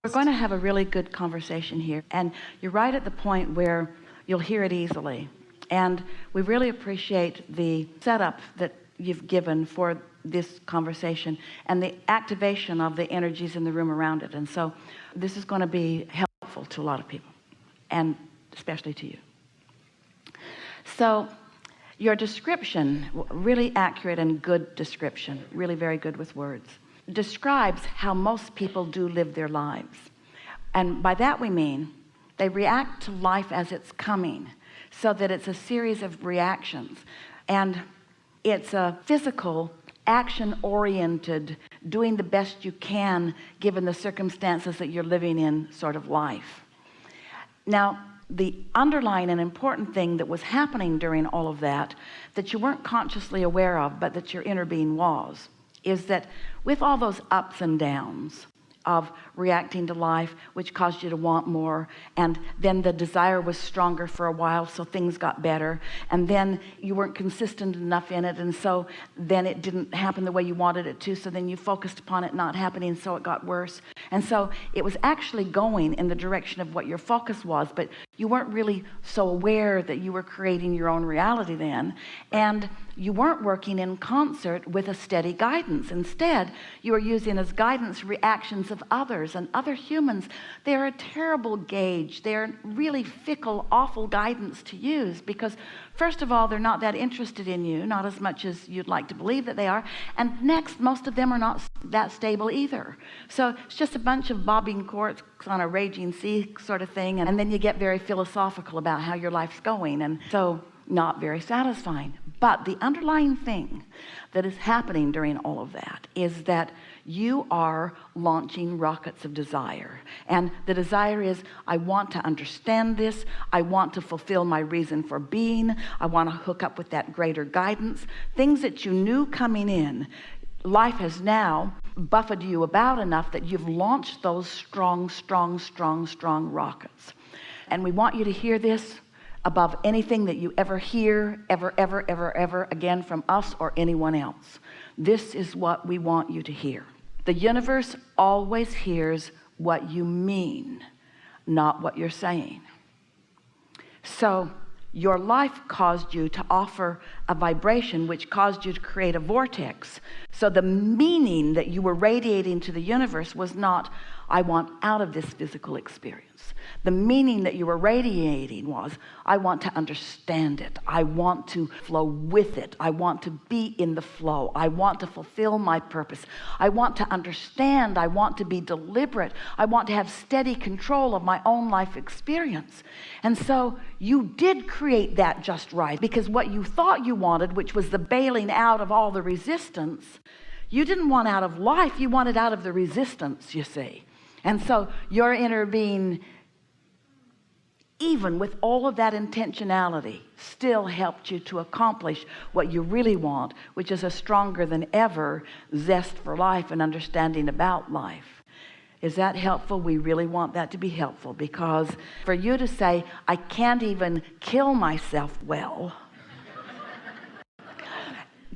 We're going to have a really good conversation here, and you're right at the point where you'll hear it easily. And we really appreciate the setup that you've given for this conversation and the activation of the energies in the room around it. And so this is going to be helpful to a lot of people, and especially to you. So your description, really accurate and good description, really very good with words, describes how most people do live their lives. And by that we mean they react to life as it's coming, so that it's a series of reactions. And it's a physical, action-oriented, doing the best you can given the circumstances that you're living in sort of life. Now, the underlying and important thing that was happening during all of that you weren't consciously aware of, but that your inner being was, is that with all those ups and downs of reacting to life, which caused you to want more, and then the desire was stronger for a while, so things got better, and then you weren't consistent enough in it, and so then it didn't happen the way you wanted it to, so then you focused upon it not happening, so it got worse. And so it was actually going in the direction of what your focus was, but you weren't really so aware that you were creating your own reality then, and you weren't working in concert with a steady guidance. Instead, you were using as guidance reactions of others, and other humans. They're a terrible gauge. They're really fickle, awful guidance to use, because first of all, they're not that interested in you, not as much as you'd like to believe that they are, and next, most of them are not that stable either. So it's just a bunch of bobbing corks on a raging sea sort of thing, and then you get very philosophical about how your life's going, and so not very satisfying. But the underlying thing that is happening during all of that is that you are launching rockets of desire. And the desire is, I want to understand this. I want to fulfill my reason for being. I want to hook up with that greater guidance. Things that you knew coming in, life has now buffeted you about enough that you've launched those strong rockets. And we want you to hear this above anything that you ever hear, ever again from us or anyone else. This is what we want you to hear. The universe always hears what you mean, not what you're saying. So your life caused you to offer a vibration which caused you to create a vortex. So the meaning that you were radiating to the universe was not, I want out of this physical experience. The meaning that you were radiating was, I want to understand it. I want to flow with it. I want to be in the flow. I want to fulfill my purpose. I want to understand. I want to be deliberate. I want to have steady control of my own life experience. And so you did create that just right, because what you thought you wanted, which was the bailing out of all the resistance, you didn't want out of life, you wanted out of the resistance, you see. And so your inner being, even with all of that intentionality, still helped you to accomplish what you really want, which is a stronger than ever zest for life and understanding about life. Is that helpful? We really want that to be helpful, because for you to say, I can't even kill myself well,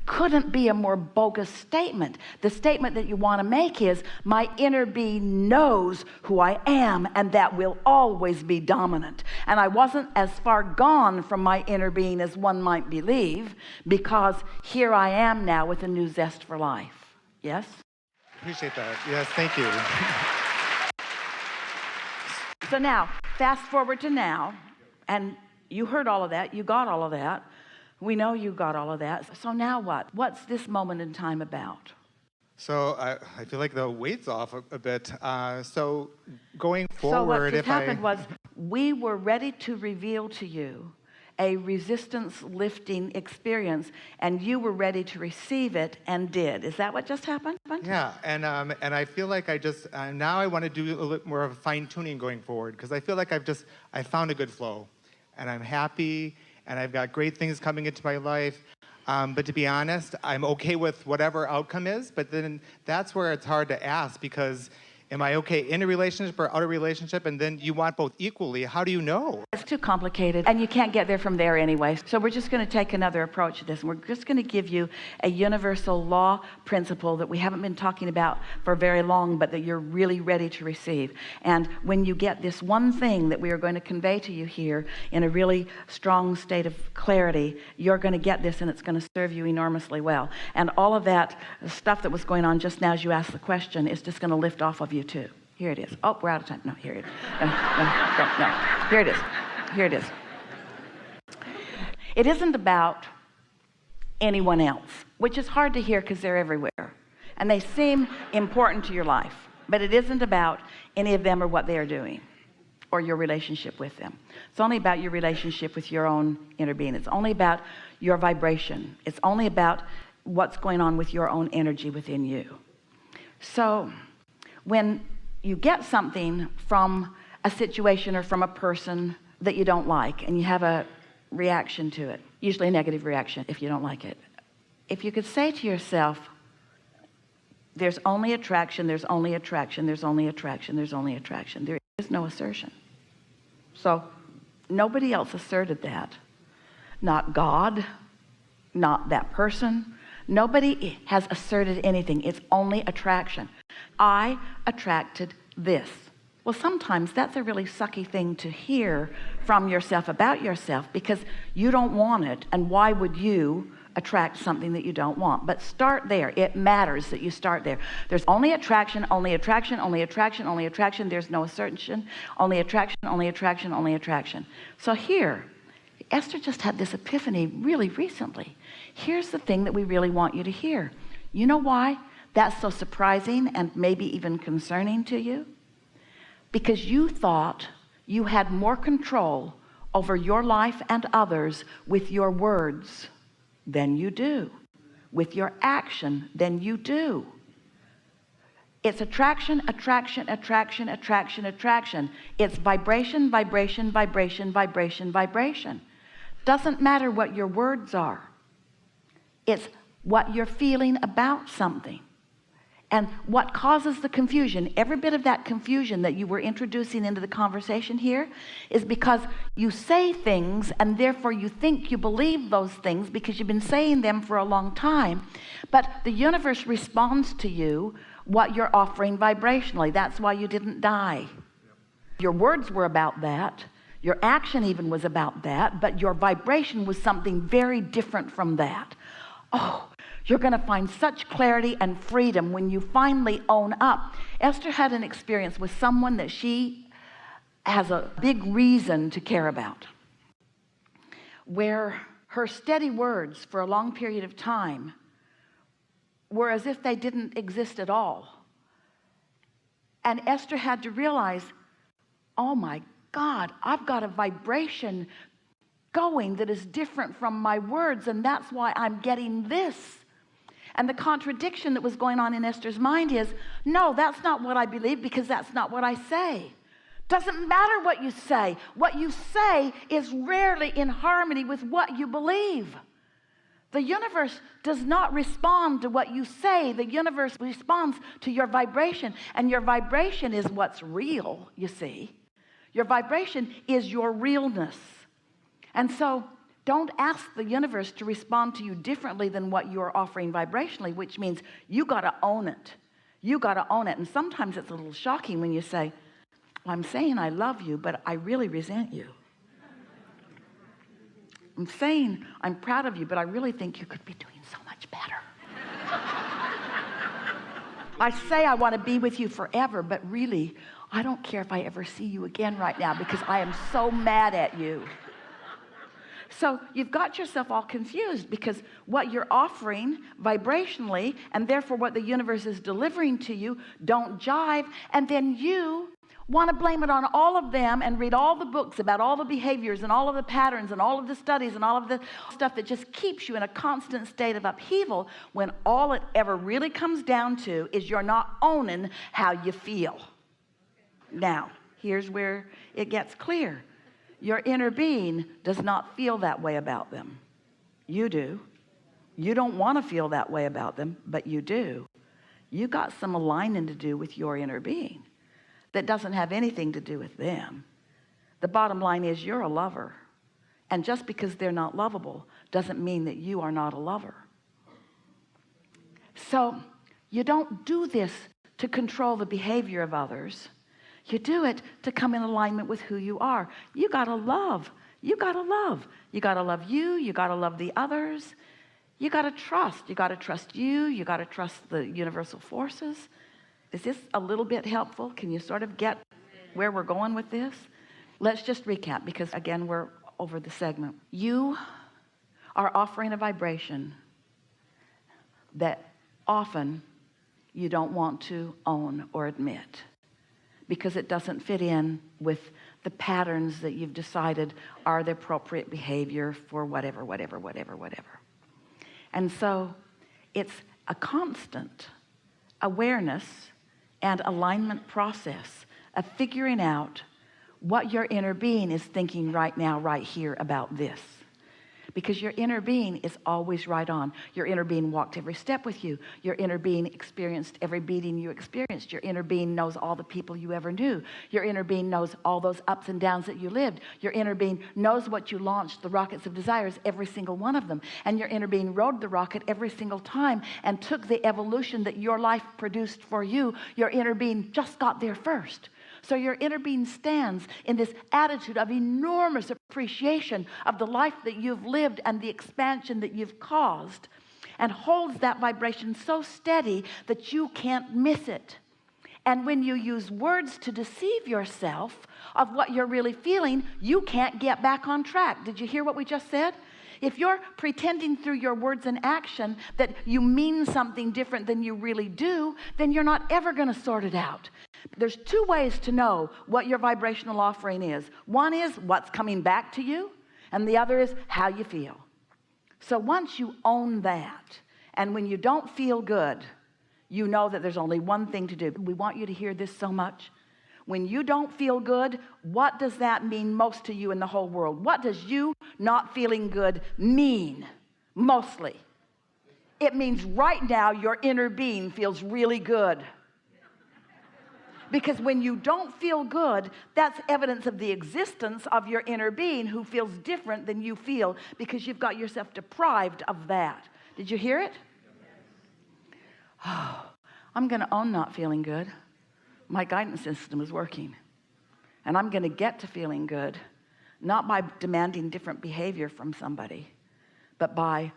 couldn't be a more bogus statement. The statement that you want to make is, my inner being knows who I am, and that will always be dominant. And I wasn't as far gone from my inner being as one might believe, because here I am now with a new zest for life. Yes? Appreciate that. Yes, thank you. So now, fast forward to now, and you heard all of that, you got all of that. We know you got all of that. So now what? What's this moment in time about? So I feel like the weight's off a bit. So going forward, so what just happened was, we were ready to reveal to you a resistance lifting experience, and you were ready to receive it and did. Is that what just happened? Yeah, and I feel like I just now I want to do a little more of fine tuning going forward, because I feel like I found a good flow, and I'm happy. And I've got great things coming into my life. But to be honest, I'm okay with whatever outcome is. But then that's where it's hard to ask, because Am I okay in a relationship or out of relationship? And then you want both equally. How do you know? It's too complicated, and you can't get there from there anyway. So we're just going to take another approach to this. And we're just going to give you a universal law principle that we haven't been talking about for very long, but that you're really ready to receive. And when you get this one thing that we are going to convey to you here in a really strong state of clarity, you're going to get this, and it's going to serve you enormously well. And all of that stuff that was going on just now as you asked the question is just going to lift off of you too. Here it is. Oh, we're out of time. No, here it is. No. Here it is. Here it is. It isn't about anyone else, which is hard to hear because they're everywhere. And they seem important to your life. But it isn't about any of them or what they are doing or your relationship with them. It's only about your relationship with your own inner being. It's only about your vibration. It's only about what's going on with your own energy within you. So when you get something from a situation or from a person that you don't like, and you have a reaction to it, usually a negative reaction if you don't like it, if you could say to yourself, there's only attraction, there's only attraction, there's only attraction, there's only attraction. There is no assertion. So nobody else asserted that. Not God, not that person. Nobody has asserted anything. It's only attraction. I attracted this. Well, sometimes that's a really sucky thing to hear from yourself about yourself, because you don't want it, and why would you attract something that you don't want? But start there. It matters that you start there. There's only attraction, only attraction, only attraction, only attraction. There's no assertion. Only attraction, only attraction, only attraction. So here, Esther just had this epiphany really recently. Here's the thing that we really want you to hear. You know why that's so surprising and maybe even concerning to you? Because you thought you had more control over your life and others with your words than you do, with your action than you do. It's attraction, attraction, attraction, attraction, attraction. It's vibration, vibration, vibration, vibration, vibration. Doesn't matter what your words are. It's what you're feeling about something. And what causes the confusion, every bit of that confusion that you were introducing into the conversation here, is because you say things and therefore you think you believe those things because you've been saying them for a long time. But the universe responds to you what you're offering vibrationally. That's why you didn't die. Your words were about that. Your action even was about that. But your vibration was something very different from that. Oh, you're going to find such clarity and freedom when you finally own up. Esther had an experience with someone that she has a big reason to care about, where her steady words for a long period of time were as if they didn't exist at all. And Esther had to realize, oh my God, I've got a vibration going that is different from my words, and that's why I'm getting this. And the contradiction that was going on in Esther's mind is, no, that's not what I believe, because that's not what I say. Doesn't matter what you say. What you say is rarely in harmony with what you believe. The universe does not respond to what you say. The universe responds to your vibration, and your vibration is what's real, you see. Your vibration is your realness. And so don't ask the universe to respond to you differently than what you're offering vibrationally, which means you got to own it. You got to own it. And sometimes it's a little shocking when you say, well, I'm saying I love you, but I really resent you. I'm saying I'm proud of you, but I really think you could be doing so much better. I say I want to be with you forever, but really, I don't care if I ever see you again right now because I am so mad at you. So you've got yourself all confused because what you're offering vibrationally and therefore what the universe is delivering to you don't jive, and then you want to blame it on all of them and read all the books about all the behaviors and all of the patterns and all of the studies and all of the stuff that just keeps you in a constant state of upheaval, when all it ever really comes down to is you're not owning how you feel. Now, here's where it gets clear. Your inner being does not feel that way about them. You do. You don't want to feel that way about them, but you do. You got some aligning to do with your inner being that doesn't have anything to do with them. The bottom line is you're a lover. And just because they're not lovable doesn't mean that you are not a lover. So you don't do this to control the behavior of others. You do it to come in alignment with who you are. You gotta love. You gotta love. You gotta love you. You gotta love the others. You gotta trust. You gotta trust you. You gotta trust the universal forces. Is this a little bit helpful? Can you sort of get where we're going with this? Let's just recap, because again, we're over the segment. You are offering a vibration that often you don't want to own or admit, because it doesn't fit in with the patterns that you've decided are the appropriate behavior for whatever. And so it's a constant awareness and alignment process of figuring out what your inner being is thinking right now, right here about this. Because your inner being is always right on. Your inner being walked every step with you. Your inner being experienced every beating you experienced. Your inner being knows all the people you ever knew. Your inner being knows all those ups and downs that you lived. Your inner being knows what you launched, the rockets of desires, every single one of them. And your inner being rode the rocket every single time and took the evolution that your life produced for you. Your inner being just got there first. So your inner being stands in this attitude of enormous appreciation of the life that you've lived and the expansion that you've caused, and holds that vibration so steady that you can't miss it. And when you use words to deceive yourself of what you're really feeling, you can't get back on track. Did you hear what we just said? If you're pretending through your words and action that you mean something different than you really do, then you're not ever going to sort it out. There's two ways to know what your vibrational offering is. One is what's coming back to you, and the other is how you feel. So once you own that, and when you don't feel good, you know that there's only one thing to do. We want you to hear this so much. When you don't feel good, what does that mean most to you in the whole world? What does you not feeling good mean mostly? It means right now your inner being feels really good. Because when you don't feel good, that's evidence of the existence of your inner being who feels different than you feel, because you've got yourself deprived of that. Did you hear it? Oh, I'm going to own not feeling good. My guidance system is working. And I'm going to get to feeling good, not by demanding different behavior from somebody, but by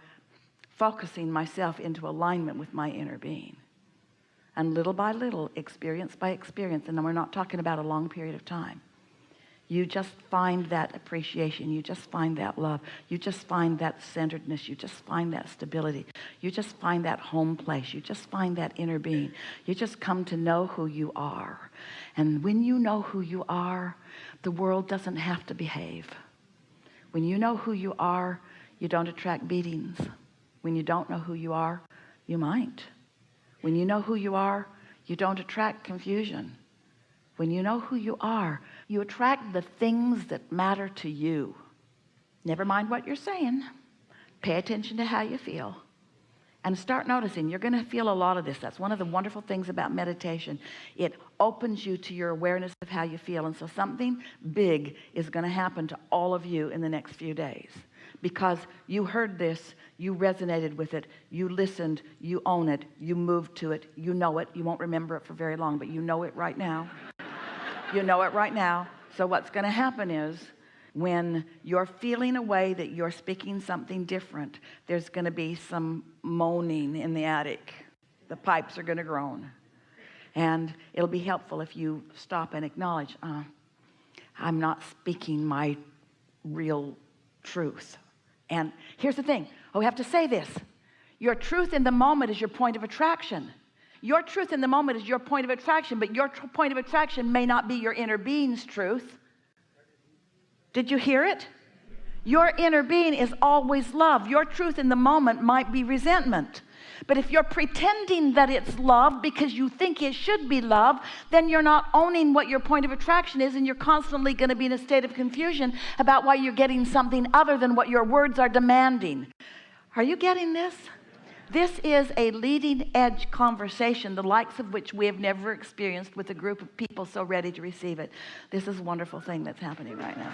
focusing myself into alignment with my inner being. And little by little, experience by experience, and then we're not talking about a long period of time, you just find that appreciation, you just find that love, you just find that centeredness, you just find that stability, you just find that home place, you just find that inner being. You just come to know who you are. And when you know who you are, the world doesn't have to behave. When you know who you are, you don't attract beatings. When you don't know who you are, you might. When you know who you are, you don't attract confusion. When you know who you are, you attract the things that matter to you. Never mind what you're saying. Pay attention to how you feel. And start noticing. You're going to feel a lot of this. That's one of the wonderful things about meditation. It opens you to your awareness of how you feel. And so something big is going to happen to all of you in the next few days. Because you heard this, you resonated with it, you listened, you own it, you moved to it, you know it. You won't remember it for very long, but you know it right now. You know it right now. So what's going to happen is, when you're feeling a way that you're speaking something different, there's going to be some moaning in the attic. The pipes are going to groan. And it'll be helpful if you stop and acknowledge, I'm not speaking my real truth. And here's the thing. We have to say this. Your truth in the moment is your point of attraction. Your truth in the moment is your point of attraction, but your point of attraction may not be your inner being's truth. Did you hear it? Your inner being is always love. Your truth in the moment might be resentment. But if you're pretending that it's love because you think it should be love, then you're not owning what your point of attraction is, and you're constantly going to be in a state of confusion about why you're getting something other than what your words are demanding. Are you getting this? This is a leading edge conversation, the likes of which we have never experienced with a group of people so ready to receive it. This is a wonderful thing that's happening right now.